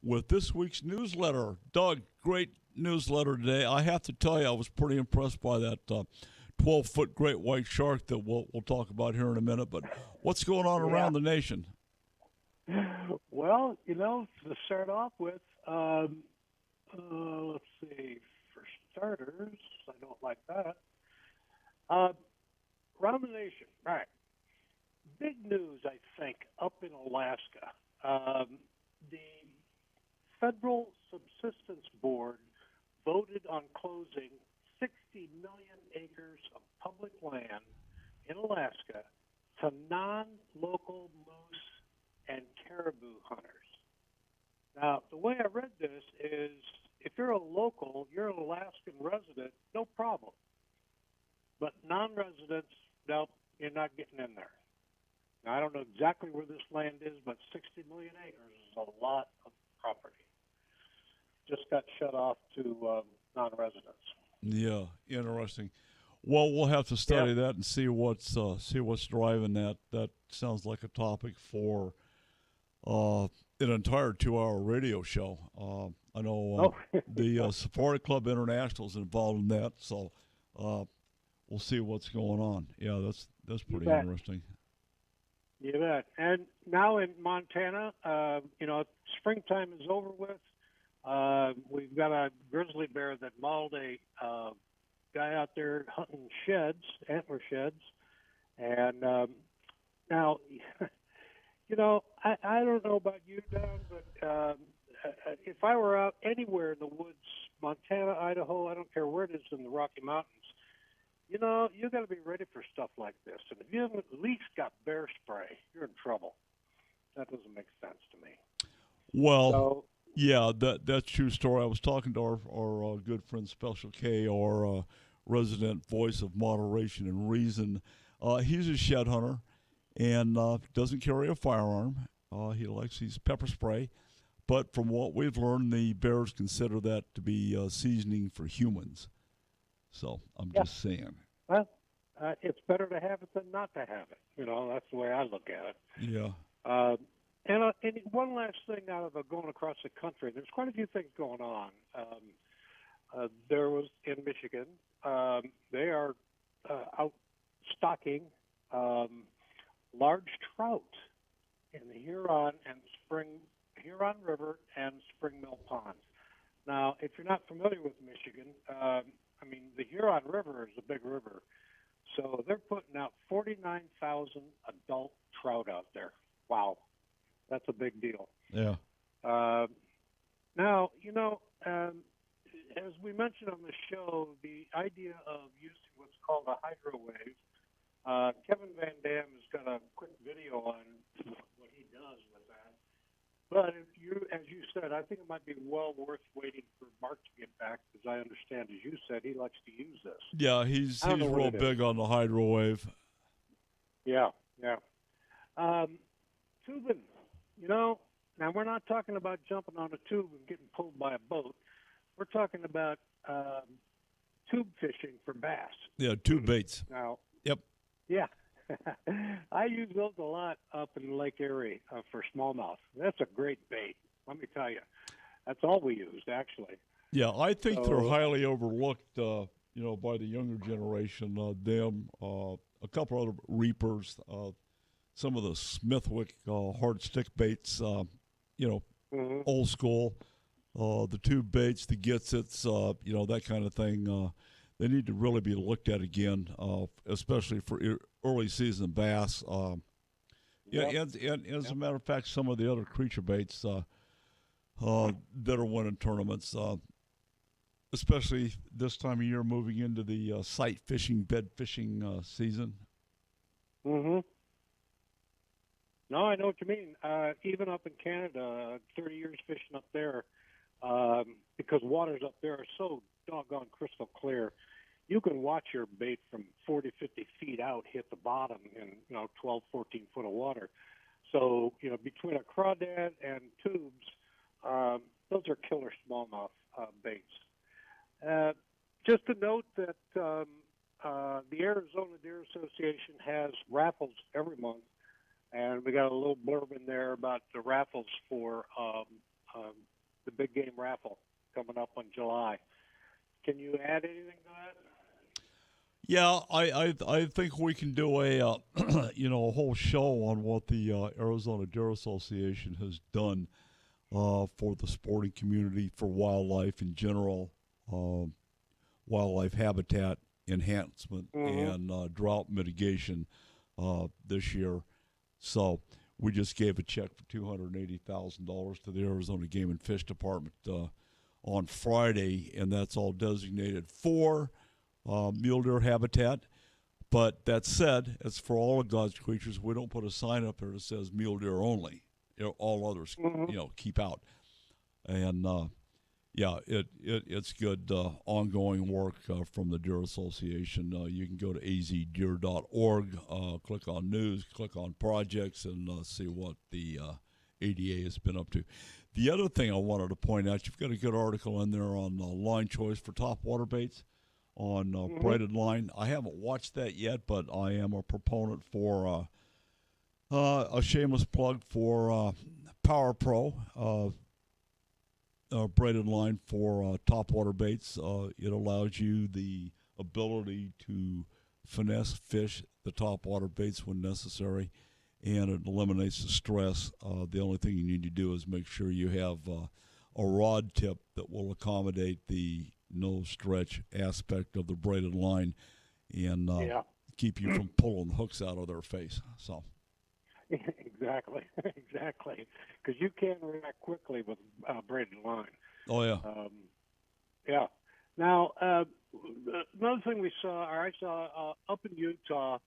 with this week's newsletter. Doug, great newsletter today. I have to tell you, I was pretty impressed by that 12-foot great white shark that we'll talk about here in a minute. But what's going on Yeah. around the nation? Well, to start off with, let's see. For starters, I don't like that. Around the nation, right? Big news, I think, up in Alaska. The Federal Subsistence Board voted on closing 60 million acres of public land in Alaska to non-local moose and caribou hunters. Now, the way I read this is if you're a local, you're an Alaskan resident, no problem. But non-residents, no, you're not getting in there. Now, I don't know exactly where this land is, but 60 million acres is a lot of property. Just got shut off to non-residents. Yeah, interesting. Well, we'll have to study Yeah. that and see what's driving that. That sounds like a topic for an entire 2-hour radio show. I know the Safari Club International is involved in that, so we'll see what's going on. Yeah, that's pretty interesting. You bet. And now in Montana, springtime is over with. We've got a grizzly bear that mauled a guy out there hunting antler sheds. And now, I don't know about you, Don, but if I were out anywhere in the woods, Montana, Idaho, I don't care where it is in the Rocky Mountains, you got to be ready for stuff like this. And if you haven't at least got bear spray, you're in trouble. That doesn't make sense to me. Well, yeah, that's true story. I was talking to our good friend Special K, our resident voice of moderation and reason. He's a shed hunter and doesn't carry a firearm. He likes his pepper spray. But from what we've learned, the bears consider that to be seasoning for humans. So I'm just saying. Well, it's better to have it than not to have it. That's the way I look at it. Yeah. And one last thing out of going across the country, there's quite a few things going on. There was in Michigan, they are out stocking large trout in the Huron River and Spring Mill ponds. Now, if you're not familiar with Michigan, the Huron River is a big river. So they're putting out 49,000 adult trout out there. Wow. That's a big deal. Yeah. Now, as we mentioned on the show, the idea of using what's called a hydrowave, Kevin Van Dam has got a quick video on what he does with that. But as you said, I think it might be well worth waiting for Mark to get back, because I understand, as you said, he likes to use this. Yeah, he's real big on the hydrowave. Yeah. Tubing. Now we're not talking about jumping on a tube and getting pulled by a boat. We're talking about tube fishing for bass. Yeah, tube baits. Now. Yep. Yeah. I use those a lot up in Lake Erie for smallmouth. That's a great bait, let me tell you. That's all we used, actually. Yeah, I think they're highly overlooked, by the younger generation. Them, a couple other reapers, some of the Smithwick hard stick baits, old school, the tube baits, the Gitsits, that kind of thing. They need to really be looked at again, especially for early season bass. And as a matter of fact, some of the other creature baits that are winning tournaments, especially this time of year, moving into the sight fishing, bed fishing season. Mm-hmm. No, I know what you mean. Even up in Canada, 30 years fishing up there, because waters up there are so doggone crystal clear. You can watch your bait from 40, 50 feet out hit the bottom in 12, 14 foot of water. So between a crawdad and tubes, those are killer smallmouth baits. Just to note that the Arizona Deer Association has raffles every month, and we got a little blurb in there about the raffles for big game raffle coming up in July. Can you add anything to that? Yeah, I think we can do a a whole show on what the Arizona Deer Association has done for the sporting community, for wildlife in general, wildlife habitat enhancement, and drought mitigation this year. So we just gave a check for $280,000 to the Arizona Game and Fish Department on Friday, and that's all designated for mule deer habitat. But that said, it's for all of God's creatures. We don't put a sign up there that says mule deer only. All others, keep out. And it's good ongoing work from the Deer Association. You can go to azdeer.org, click on news, click on projects, and see what the ADA has been up to. The other thing I wanted to point out, you've got a good article in there on line choice for topwater baits on braided line. I haven't watched that yet, but I am a proponent for a shameless plug for Power Pro. Braided line for topwater baits. It allows you the ability to finesse fish the topwater baits when necessary, and it eliminates the stress. The only thing you need to do is make sure you have a rod tip that will accommodate the no stretch aspect of the braided line and keep you from pulling hooks out of their face. So. Exactly. Because you can react quickly with braided line. Oh, yeah. Yeah. Now, another thing I saw up in Utah,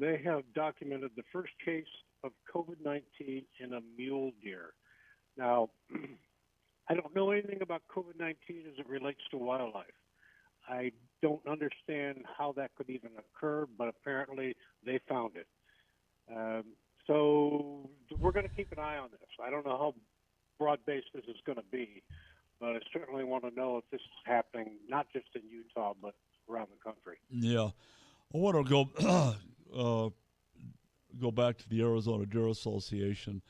they have documented the first case of COVID-19 in a mule deer. Now, I don't know anything about COVID-19 as it relates to wildlife. I don't understand how that could even occur, but apparently they found it. So we're going to keep an eye on this. I don't know how broad-based this is going to be, but I certainly want to know if this is happening not just in Utah, but around the country. Yeah. I want to go back to the Arizona Deer Association.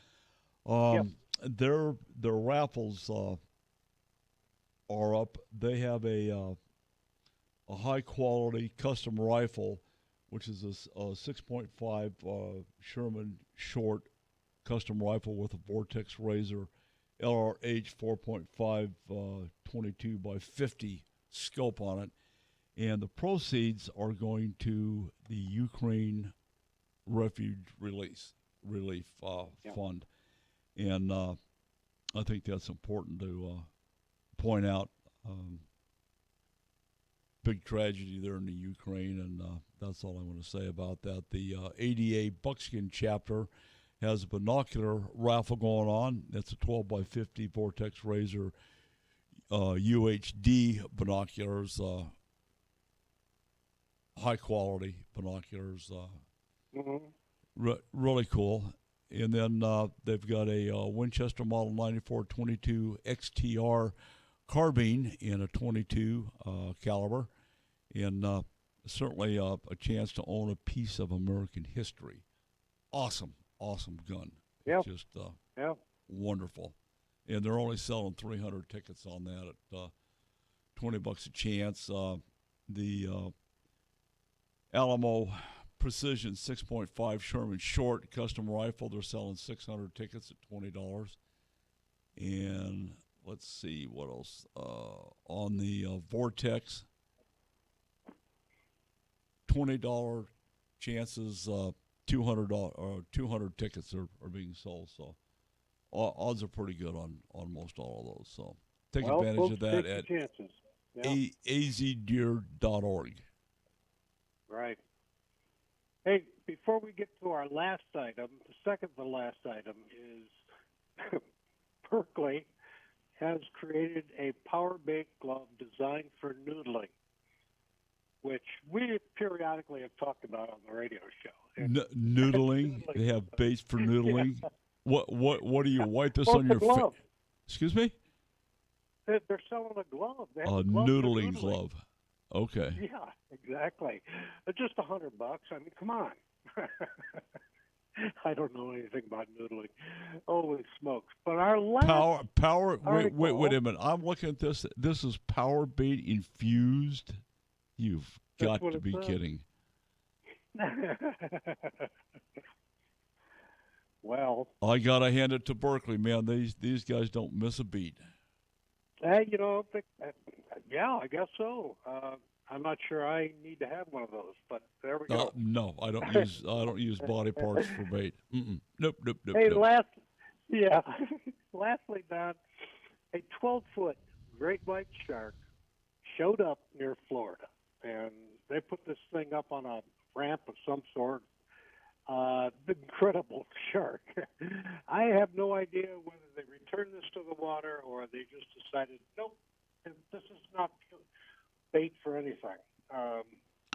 Their raffles are up. They have a high-quality custom rifle, which is a 6.5 Sherman short custom rifle with a Vortex Razor LRH 4.5 22 by 50 scope on it. And the proceeds are going to the Ukraine Refuge Relief Fund. And I think that's important to point out. Big tragedy there in the Ukraine, and that's all I want to say about that. The ADA Buckskin chapter has a binocular raffle going on. That's a 12 by 50 Vortex Razor UHD binoculars, high quality binoculars, really cool. And then they've got a Winchester Model 9422 XTR carbine in a 22 caliber, and certainly a chance to own a piece of American history. Awesome gun. Yeah. Just wonderful. And they're only selling 300 tickets on that at $20 a chance. The Alamo Precision 6.5 Sherman Short custom rifle, they're selling 600 tickets at $20. And let's see what else. On the Vortex, $20 chances, $200 tickets are being sold. So odds are pretty good on most all of those. So take advantage of that at azdeer.org. Right. Hey, before we get to our last item, the second to last item is Berkeley has created a power bait glove designed for noodling, which we periodically have talked about on the radio show. Noodling? They have baits for noodling? Yeah. What do you wipe this on your face? Excuse me? They're selling a glove. They have a noodling glove. Okay. Yeah, exactly. Just $100. I mean, come on. I don't know anything about noodling. Holy smokes! But our last Power. Wait article, a minute. I'm looking at this. This is power bait infused. You've that's got what to it be says. kidding. Well, I gotta hand it to Berkeley, man. These guys don't miss a beat. hey, yeah, I guess so. I'm not sure I need to have one of those, but there we go. No, I don't use body parts for bait. Nope, nope, nope, Hey, nope. yeah, lastly, Don, a 12-foot great white shark showed up near Florida, and they put this thing up on a ramp of some sort. Incredible shark. I have no idea whether they returned this to the water or they just decided, nope, this is not bait for anything. I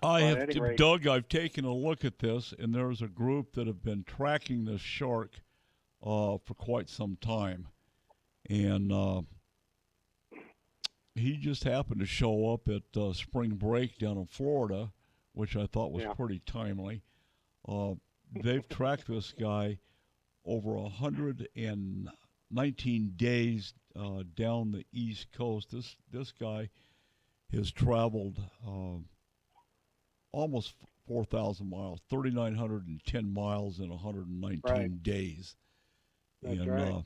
But at have, any rate, Doug. I've taken a look at this, and there's a group that have been tracking this shark for quite some time, and he just happened to show up at spring break down in Florida, which I thought was yeah, pretty timely. Uh, they've tracked this guy over 119 days down the East Coast. This guy has traveled almost 4,000 miles, 3,910 miles in 119 right. days, That's and right.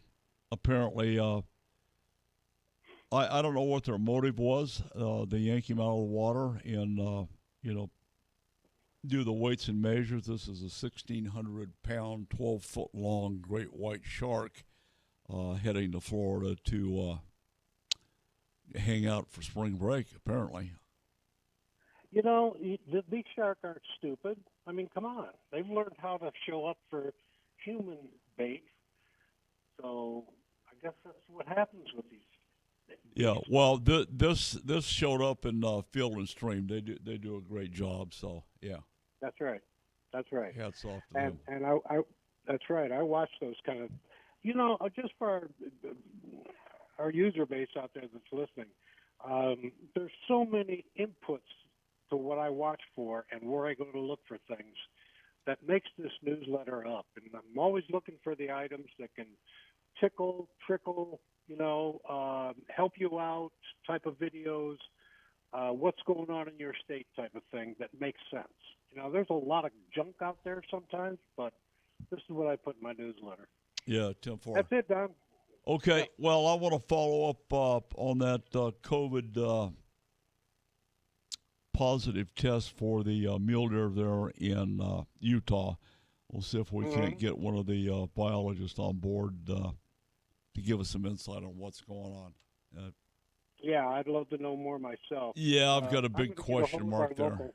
apparently. I don't know what their motive was. They yank him out of the water and do the weights and measures. This is a 1,600-pound, 12-foot long great white shark heading to Florida to hang out for spring break. Apparently, These sharks aren't stupid. I mean, come on. They've learned how to show up for human bait. So I guess that's what happens with these. yeah. Well, this showed up in Field and Stream. They do a great job. So yeah, That's right. That's right. hats off to And them. and that's right. I watch those kind of, just for our user base out there that's listening. There's so many inputs to what I watch for and where I go to look for things that makes this newsletter up. And I'm always looking for the items that can tickle, trickle, help you out type of videos, what's going on in your state type of thing that makes sense. There's a lot of junk out there sometimes, but this is what I put in my newsletter. Yeah, 10-4. That's it, Don. Okay, Yeah. well, I want to follow up on that COVID positive test for the mule deer there in Utah. We'll see if we can't get one of the biologists on board to give us some insight on what's going on. Yeah, I'd love to know more myself. Yeah, I've got a I'm big gonna get a hold question of mark our there.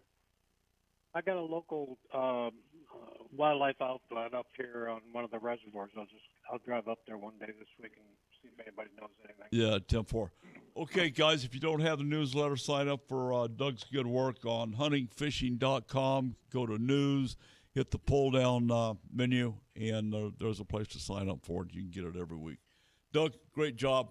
I got a local wildlife outlet up here on one of the reservoirs. I'll drive up there one day this week and see if anybody knows anything. Yeah, 10-4. Okay, guys, if you don't have the newsletter, sign up for Doug's good work on huntingfishing.com. Go to news, hit the pull-down menu, and there's a place to sign up for it. You can get it every week. Doug, great job.